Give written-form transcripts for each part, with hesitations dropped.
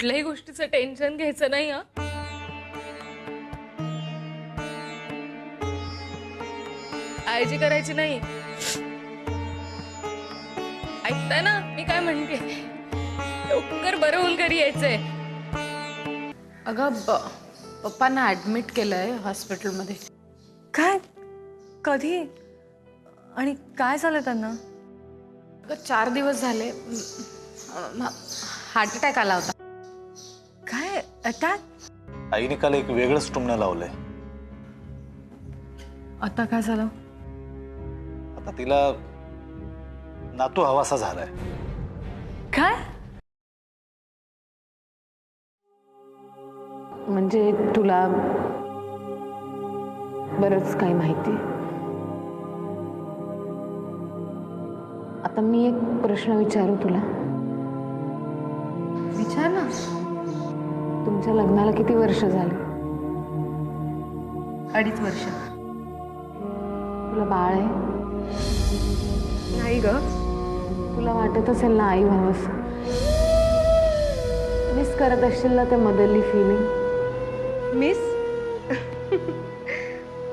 कुठल्याही गोष्टीचं टेन्शन घ्यायचं नाही हा. काळजी करायची नाही. ऐकताय ना मी काय म्हणते? लवकर बरं होऊन घरी यायचंय. अगं पप्पांना ऍडमिट केलंय हॉस्पिटलमध्ये. काय? कधी? आणि काय झालं त्यांना? अगं 4 दिवस झाले. हार्ट अटॅक आला होता. काय अटॅक? आईने काल एक वेगळंच टुमणं लावलंय. आता काय झालं? आता तिला नातू हवासा झालाय. काय? म्हणजे तुला बरंच काही माहिती. आता मी एक प्रश्न विचारू तुला. विचार ना. तुमच्या लग्नाला किती वर्ष झाले? 2.5 वर्ष. तुला बाळ आहे? नाही ग. तुला वाटत असेल ना आई व्हावंस. मिस करत असशील ना ते मदरली फिलिंग. मिस?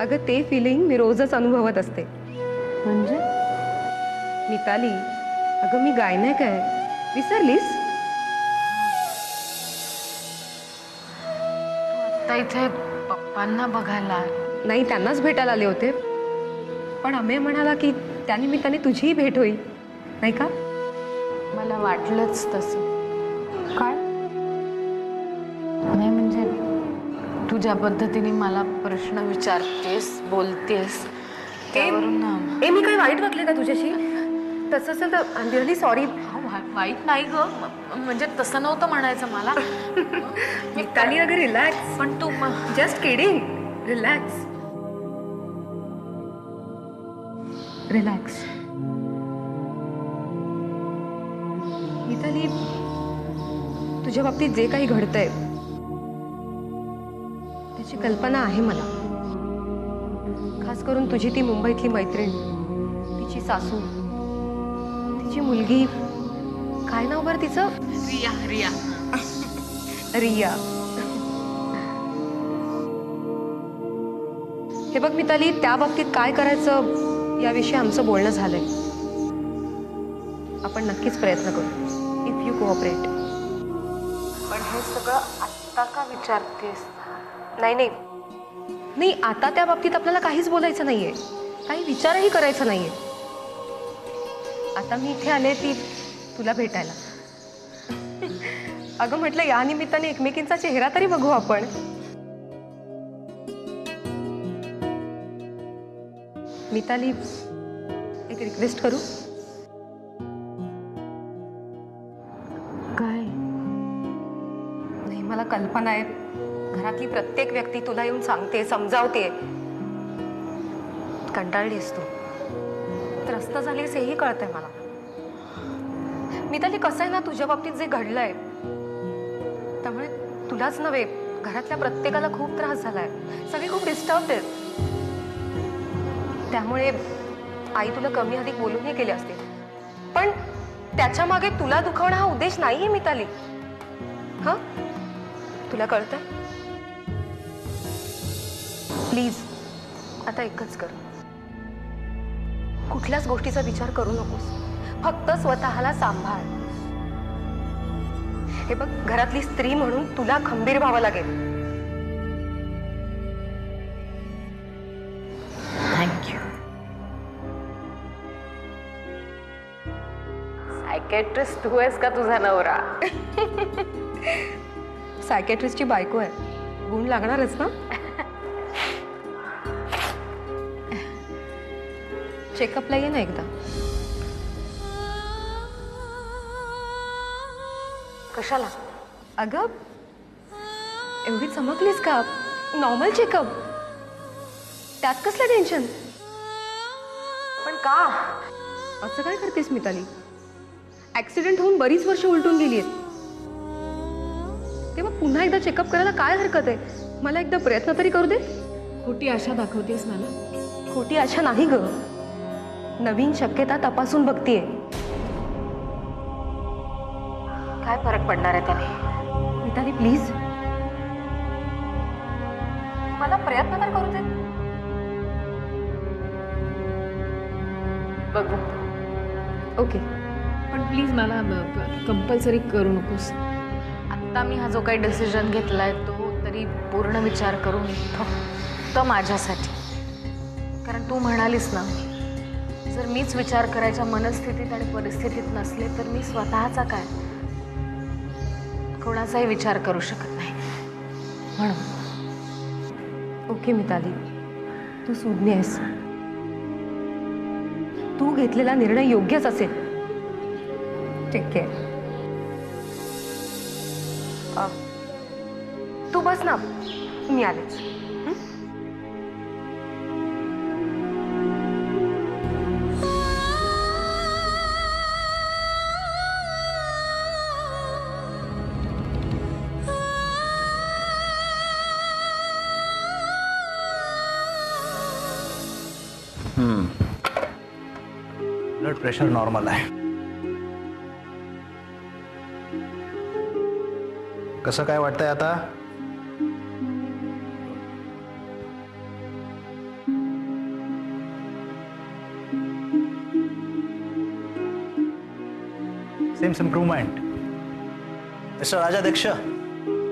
अगं ते फिलिंग मी रोजच अनुभवत असते. म्हणजे मिताली, अगं मी गायनेक आहे. विसरलीस? आता इथे पप्पांना बघायला. नाही, त्यांनाच भेटायला आले होते. पण अमेय म्हणाला की त्यानिमित्ताने तुझीही भेट होईल, नाही का? मला वाटलंच तसं. काय? नाही म्हणजे तू ज्या पद्धतीने मला प्रश्न विचारतेस, बोलतेस त्यावरून ना. मी काय वाईट वागले का तुझ्याशी? तसं असेल तर आय एम रिअली सॉरी. वाईट नाही ग. म्हणजे तसं नव्हतं म्हणायचं मला. मिताली अगं रिलॅक्स. पण तू just kidding. Relax. Relax. Mitali, तुझ्या बाबतीत जे काही घडतंय त्याची कल्पना आहे मला. खास करून तुझी ती मुंबईतली मैत्रीण, तिची सासू, तिची मुलगी, काय नाव बरं तिचं? रिया. रिया. रिया. हे बघ मिताली, त्या बाबतीत काय करायचं याविषयी आमचं बोलणं झालंय. आपण नक्कीच प्रयत्न करू, इफ यू कोऑपरेट. पण हे सगळं आत्ता का विचारतेस? नाही नाही नाही, आता त्या बाबतीत आपल्याला काहीच बोलायचं नाहीये, काही विचारही करायचा नाहीये. आता मी इथे आले ती तुला भेटायला. अगं म्हटलं या निमित्ताने एकमेकींचा चेहरा तरी बघू आपण. मिताली, एक रिक्वेस्ट करू? काय? नाही, मला कल्पना आहे घरातली प्रत्येक व्यक्ती तुला येऊन सांगते, समजावते. कंटाळलीस तू, त्रस्त झालीस हेही कळतंय मला. मिताली, कसं आहे ना, तुझ्या बाबतीत जे घडलंय त्यामुळे तुलाच नव्हे, घरातल्या प्रत्येकाला खूप त्रास झालाय. सगळे खूप डिस्टर्ब आहेत. त्यामुळे आई तुला कमी अधिक बोलूनही केले असते, पण त्याच्या मागे तुला दुखवणं हा उद्देश नाहीये मिताली. हा, तुला कळतंय? प्लीज आता एकच कर, कुठल्याच गोष्टीचा विचार करू नकोस. फक्त स्वतःला सांभाळ. हे बघ, घरातली स्त्री म्हणून तुला खंबीर व्हावं लागेल. थँक्यू. सायकॅट्रिस्ट तू आहेस का तुझा नवरा? सायकॅट्रिस्टची बायको आहे, गुण लागणारच ना. चेकअपला ये ना एकदा. कशाला? अगं एवढी चमकलीस का? नॉर्मल चेकअप, त्यात कसलं टेन्शन? पण का? असं काय करतेस मिताली? ऍक्सिडेंट होऊन बरीच वर्ष उलटून गेली आहेत, तेव्हा पुन्हा एकदा चेकअप करायला काय हरकत आहे? मला एकदा प्रयत्न तरी करू दे. खोटी आशा दाखवतेस मला. खोटी आशा नाही ग, नवीन शक्यता तपासून बघतीये. काय फरक पडणार आहे त्याने? मिताली प्लीज मला प्रयत्न तर करू दे. बघू. ओके. पण प्लीज मला कंपल्सरी करू नकोस. आत्ता मी हा जो काही डिसिजन घेतलाय तो तरी पूर्ण विचार करून फक्त माझ्यासाठी. कारण तू म्हणालीस ना, जर मीच विचार करायच्या मनस्थितीत आणि परिस्थितीत नसले तर मी स्वतःचा काय कोणाचाही विचार करू शकत नाही. म्हणून ओके मिताली, तू सूज्ञ आहेस. तू घेतलेला निर्णय योग्यच असेल. Take care. तू बस ना, मी आलेच. ब्लड प्रेशर नॉर्मल आहे. कसं काय वाटतंय आता? सेम्स इम्प्रूव्हमेंट. मिस्टर राजाध्यक्ष,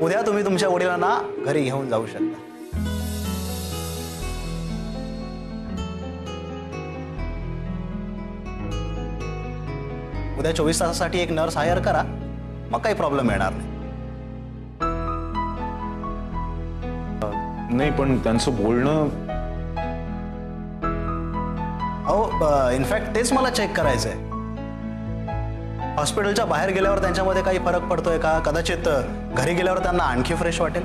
उद्या तुम्ही तुमच्या वडिलांना घरी घेऊन जाऊ शकता. उद्या 24 तासासाठी एक नर्स हायर करा, मग काही प्रॉब्लेम येणार नाही. नाही, पण त्यांचं बोलणं. अहो, इनफॅक्ट तेच मला चेक करायचंय. हॉस्पिटलच्या बाहेर गेल्यावर त्यांच्यामध्ये काही फरक पडतोय का? कदाचित घरी गेल्यावर त्यांना आणखी फ्रेश वाटेल.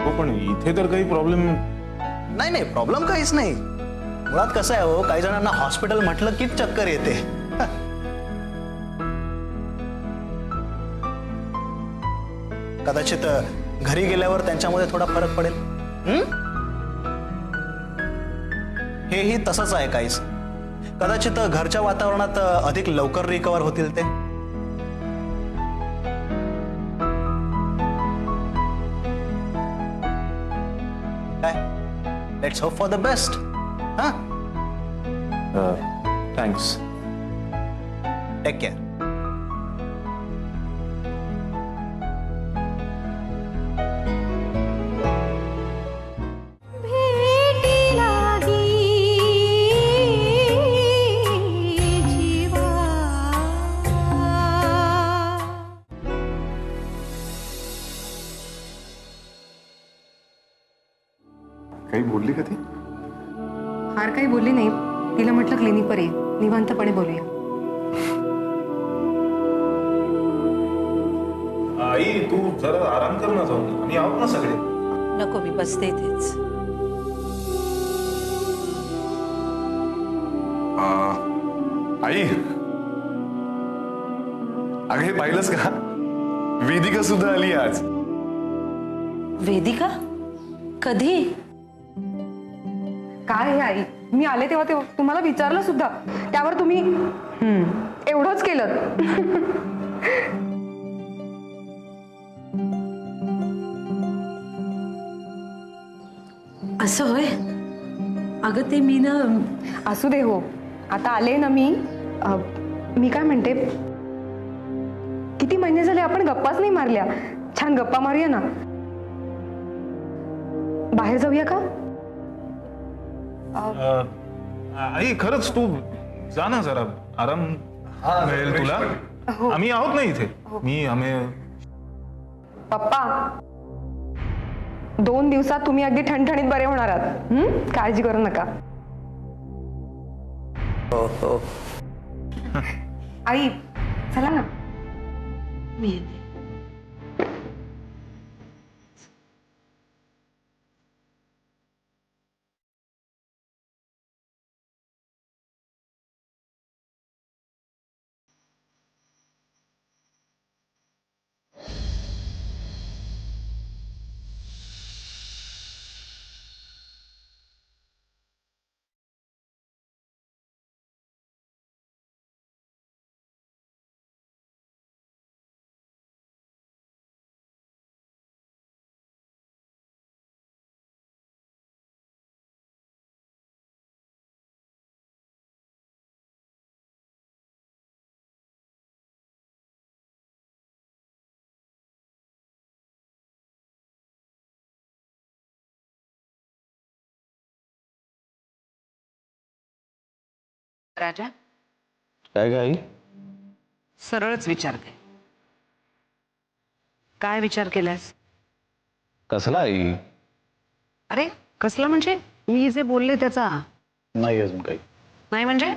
हो, पण इथे तर काही प्रॉब्लेम. नाही, प्रॉब्लेम काहीच नाही. मुळात कसं आहे हो, काही जणांना हॉस्पिटल म्हटलं की चक्कर येते. कदाचित घरी गेल्यावर त्यांच्यामध्ये थोडा फरक पडेल. हेही तसंच आहे काहीच. कदाचित घरच्या वातावरणात अधिक लवकर रिकवर होतील ते. काय? Let's hope for the best. Thanks. Take care. काही बोलली का ती? फार काही बोलली नाही. तिला म्हटलं क्लिनिकवर ये, निवांतपणे बोलूया. आई, तू जरा आराम कर ना जाऊन. आणि आहोत ना सगळे. नको, मी बसते इथेच. आई, अगं हे पाहिलंस का? वेदिका सुद्धा आली आज. वेदिका? कधी? काय हे आई, मी आले तेव्हा तुम्हाला विचारलं सुद्धा, त्यावर तुम्ही एवढंच केलं. असं होय? अगं ते मी ना. असू दे हो, आता आले ना मी. मी काय म्हणते, किती महिने झाले आपण गप्पाच नाही मारल्या. छान गप्पा मारूया ना. बाहेर जाऊया का? आई, खरंच तू जा ना, जरा आराम मिळेल तुला. आम्ही आहोत ना इथे. पप्पा, 2 दिवसात तुम्ही अगदी ठणठणीत बरे होणार आहात. काळजी करू नका. आई, चला ना. मी येते. राजा काय काय सरळच विचारते, काय विचार केलास? कसला आई? अरे कसला म्हणजे मी जे बोलले त्याचा? नाही अजून काही. नाही म्हणजे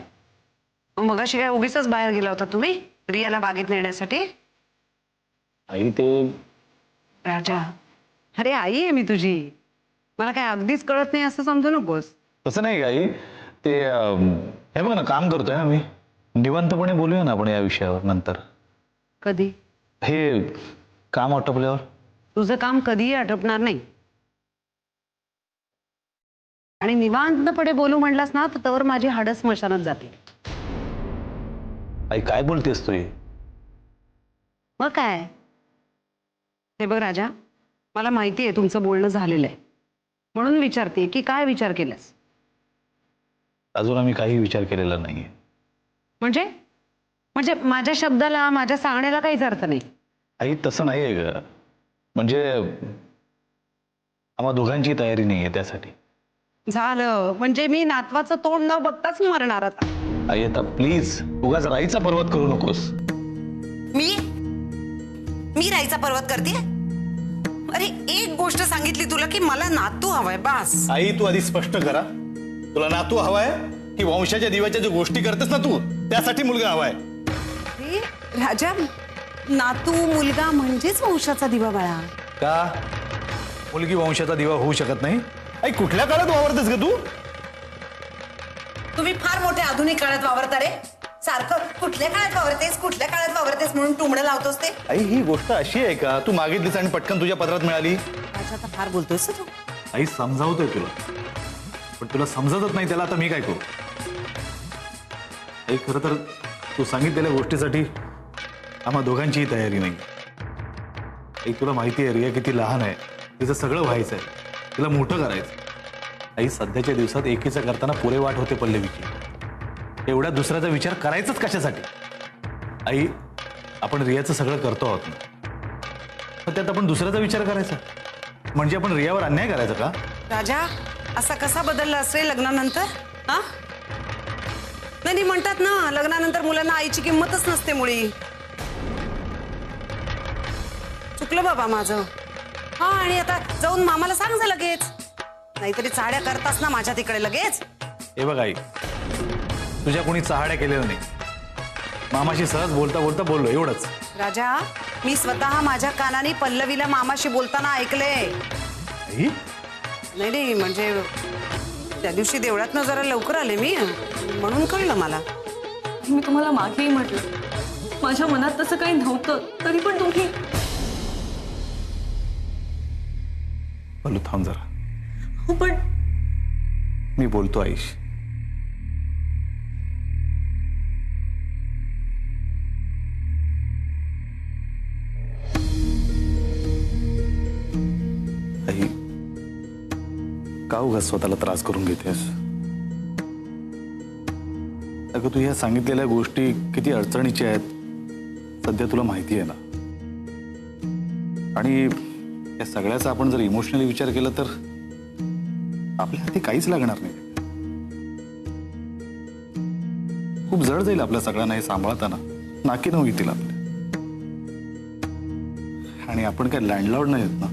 मगाशी काय उगीच बाहेर गेला होता तुम्ही रियाला बागेत नेण्यासाठी? आई ते राजा, अरे आई आहे मी तुझी, मला काय अगदीच कळत नाही असं समजू नकोस. तसं नाही आई. ते हे बघ ना, काम करतोय ना मी. निवांतपणे बोलूया ना आपण या विषयावर नंतर. कधी? हे काम आटोपल्यावर. तुझं काम कधीही आटपणार नाही. आणि निवांतपणे बोलू म्हणलास ना तर तवर माझी हाडं स्मशानात जाते. आई काय बोलतेस तू? मग काय? हे बघ राजा, मला माहिती आहे तुमचं बोलणं झालेलं आहे, म्हणून विचारते की काय विचार केलास? अजून आम्ही काही विचार केलेला नाहीये. म्हणजे म्हणजे माझ्या शब्दाला, माझ्या सांगण्याला काहीच अर्थ नाही. आई तसं नाहीये ग. म्हणजे आम्हा दोघांची तयारी नाहीये त्यासाठी. झालं म्हणजे मी नातवाचं तोंड न बघताच मरणार आता. आई आता प्लीज उगाच राईचा पर्वत करू नकोस. मी राईचा पर्वत करते? अरे एक गोष्ट सांगितली तुला की मला नातू हवाय, बास. आई तू आधी स्पष्ट करा, तुला नातू हवाय की वंशाच्या दिव्याच्या ज्या गोष्टी करतेस ना तू त्यासाठी मुलगा हवाय? अरे राजा, नातू मुलगा म्हणजेच वंशाचा दिवा बाळा. का मुलगी वंशाचा दिवा होऊ शकत नाही? आई कुठल्या काळात वावरतेस ग तू? तुम्ही फार मोठ्या आधुनिक काळात वावरता रे. सारखं कुठल्या काळात वावरतेस म्हणून टुमडं लावतोस ते. आई ही गोष्ट अशी आहे का तू मागितलीस आणि पटकन तुझ्या पदरात मिळाली? राजा आता फार बोलतोयस तू. आई समजावतोय तुला, पण तुला समजतच नाही, त्याला आता मी काय करू? आई खरं तर तू सांगितलेल्या गोष्टीसाठी आम्हा दोघांचीही तयारी नाही. आई तुला माहिती आहे रिया किती लहान आहे, तिचं सगळं व्हायचं आहे, तिला मोठं करायचं. आई सध्याच्या दिवसात एकीचं करताना पुरे वाट होते पल्लवीची, एवढ्या दुसऱ्याचा विचार करायचाच कशासाठी? आई आपण रियाचं सगळं करतो आहोत ना, तर त्यात आपण दुसऱ्याचा विचार करायचा म्हणजे आपण रियावर अन्याय करायचा का? राजा असा कसा बदलला असेल लग्नानंतर? हा नाही म्हणतात ना, लग्नानंतर मुलांना आईची किंमतच नसते मुळी. चुकलं बाबा माझं. हा आणि आता जाऊन मामाला सांग जा लगेच, नाहीतरी चाड्या करतास ना माझ्या तिकडे लगेच. हे बघ आई, तुझ्या कोणी चहाड्या केलेल्या नाही, मामाशी सहज बोलता बोलता बोललो एवढंच. राजा मी स्वतः माझ्या कानाने पल्लवीला मामाशी बोलताना ऐकले. आई नाही म्हणजे त्या दिवशी देवळातनं जरा लवकर आले मी, म्हणून कळलं मला. मी तुम्हाला मागेही म्हटलं, माझ्या मनात तसं काही नव्हतं, तरी पण तुम्ही. बोलू थांब जरा, हो पण मी बोलतो आईशी. आई का उगाच स्वतःला त्रास करून घेतेस? अगं तू ह्या सांगितलेल्या गोष्टी किती अडचणीच्या आहेत सध्या तुला माहिती आहे ना, आणि या सगळ्याचा आपण जर इमोशनली विचार केला तर आपल्या हाती काहीच लागणार नाही. खूप जड जाईल आपल्या सगळ्यांना हे सांभाळताना, नाकी नऊ येतील आपल्या. आणि आपण काय लँडलॉर्ड नाही आहेत ना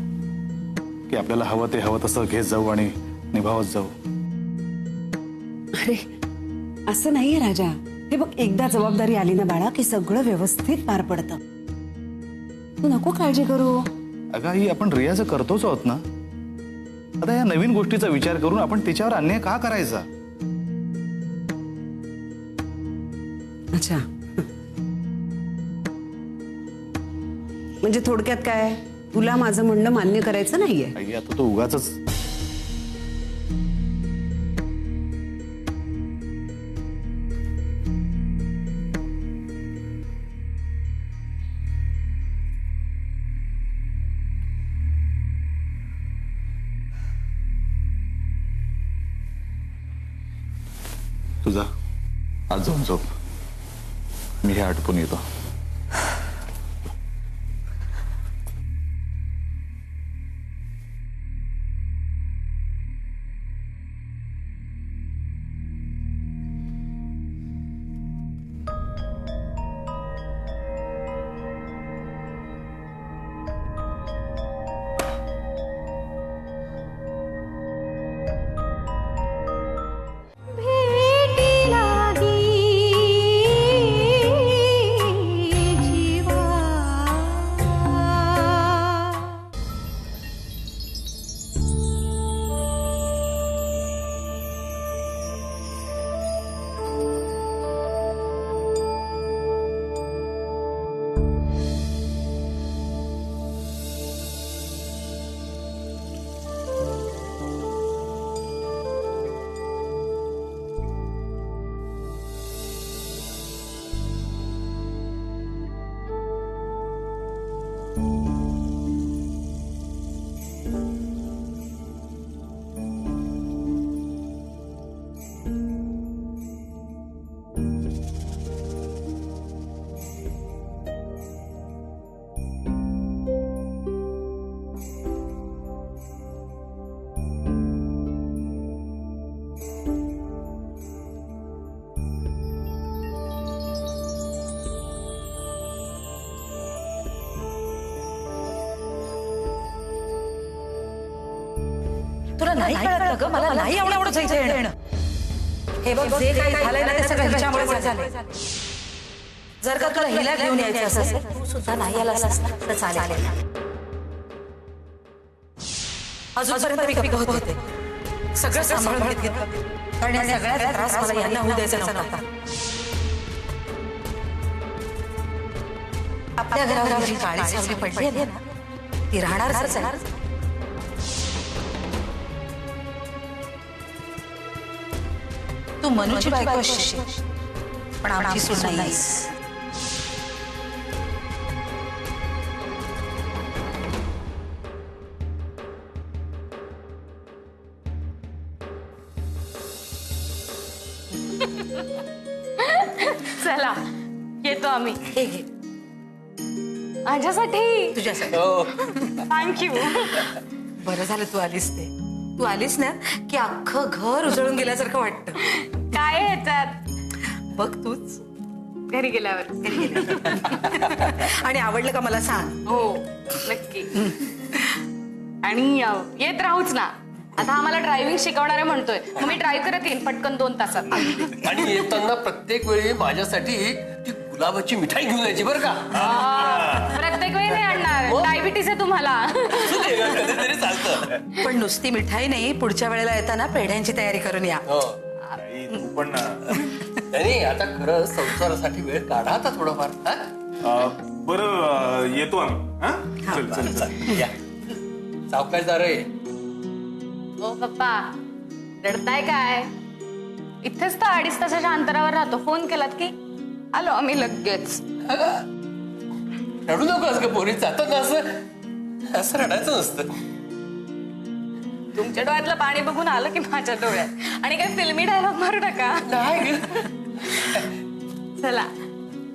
की आपल्याला हवं ते हवं तसं घेत जाऊ आणि निभावत जाऊ. अरे असं नाहीये राजा, हे बघ एकदा जबाबदारी आली ना बाळा की सगळं व्यवस्थित पार पडतं. तू नको काळजी करू. अगं ही आपण रियाचं करतोच आहोत ना, आता या नवीन गोष्टीचा विचार करून आपण तिच्यावर अन्याय का करायचा? अच्छा म्हणजे थोडक्यात काय, तुला माझं म्हणणं मान्य करायचं नाहीये? आई आता तो उगाचच. तुझा आज जाऊन झोप, मी हे आटपून येतो. तुला नाही कळत ग मला नाही आवडत इथे येणं हे बघ जे काही झालंय ना ते सगळं हिच्यामुळे झालंय जर का तुला हिला घेऊन यायचं असेल तू सुद्धा नाही आला तर चालेल अजूनपर्यंत मी बघत होते सगळं सांभाळून घेतलं कारण या सगळ्याचा त्रास मला यांना होऊ द्यायचा नव्हता आपल्या घरावर जी काळी सावली पडली आहे ना ती राहणारच आहे तू मनूची बायको असशील पण आमची सून नाहीस चला येतो आम्ही हे घे माझ्यासाठी तुझ्यासाठी थँक्यू बरं झालं तू आलीस ते तू आलीस ना की अख्खं घर उजळून गेल्यासारखं वाटतं काय येतात बघ तूच घरी गेल्यावर आणि आवडलं का मला सांग हो नक्की आणि येत राहूच ना आता आम्हाला ड्रायव्हिंग शिकवणारे म्हणतोय मग मी ड्राईव्ह करत येईन पटकन 2 तासात आणि येताना प्रत्येक वेळी माझ्यासाठी ती गुलाबाची मिठाई घेऊन यायची बरं का प्रत्येक वेळी नाही आणणार डायबिटीस आहे तुम्हाला असू दे गं, कधीतरी चालतं पण नुसती मिठाई नाही पुढच्या वेळेला येताना पेढ्यांची तयारी करून या हो. आई तू पण ना नाही आता खरं संसारासाठी वेळ काढा आता थोडंफार हा? बरं येतो आम्ही हा चल चल चल या सावकाशदार आहे ओ पप्पा रडताय काय इथेच तर 2.5 तासाच्या अंतरावर राहतो फोन केलात की आलो आम्ही लगेच रडू नकोस ग पोरी जातात ना असं असं रडायचं नसतं तुमच्या डोळ्यातलं पाणी बघून आलं की माझ्या डोळ्यात आणि काय फिल्मी डायलॉग मारू नका नाही ग चला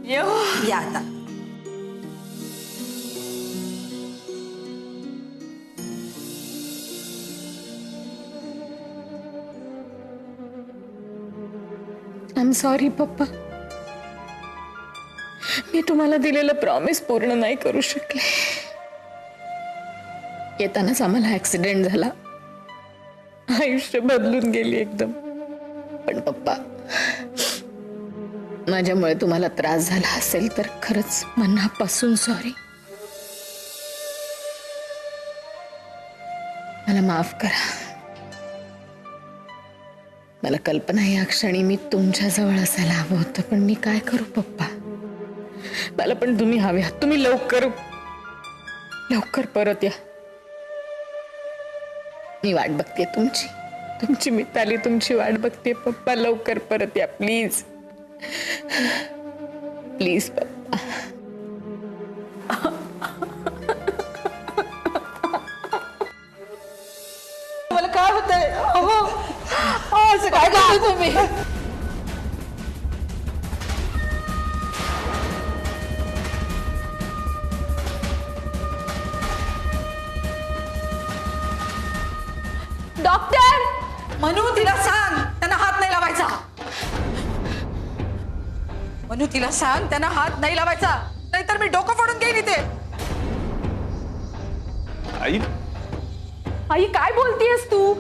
येऊ या आता आय एम सॉरी पप्पा मी तुम्हाला दिलेलं प्रॉमिस पूर्ण नाही करू शकले येतानाच आम्हाला ऍक्सिडेंट झाला आयुष्य बदलून गेली एकदम पण पप्पा माझ्यामुळे तुम्हाला त्रास झाला असेल तर खरंच मनापासून सॉरी मला माफ करा मला कल्पना आहे या क्षणी मी तुमच्या जवळ असायला हवं होतं पण मी काय करू पप्पा मला पण तुम्ही हवे आहात तुम्ही लवकर परत या मी वाट बघते तुमची मिताली तुमची वाट बघते पप्पा लवकर परत या प्लीज प्लीज पप्पा मला काय होतंय असं काय करताय तुम्ही डॉक्टर मनू तिला सांग त्यांना हात नाही लावायचा मनू तिला सांग त्यांना हात नाही लावायचा नाहीतर मी डोकं फोडून घेईन इथे आई आई काय बोलतीयस तू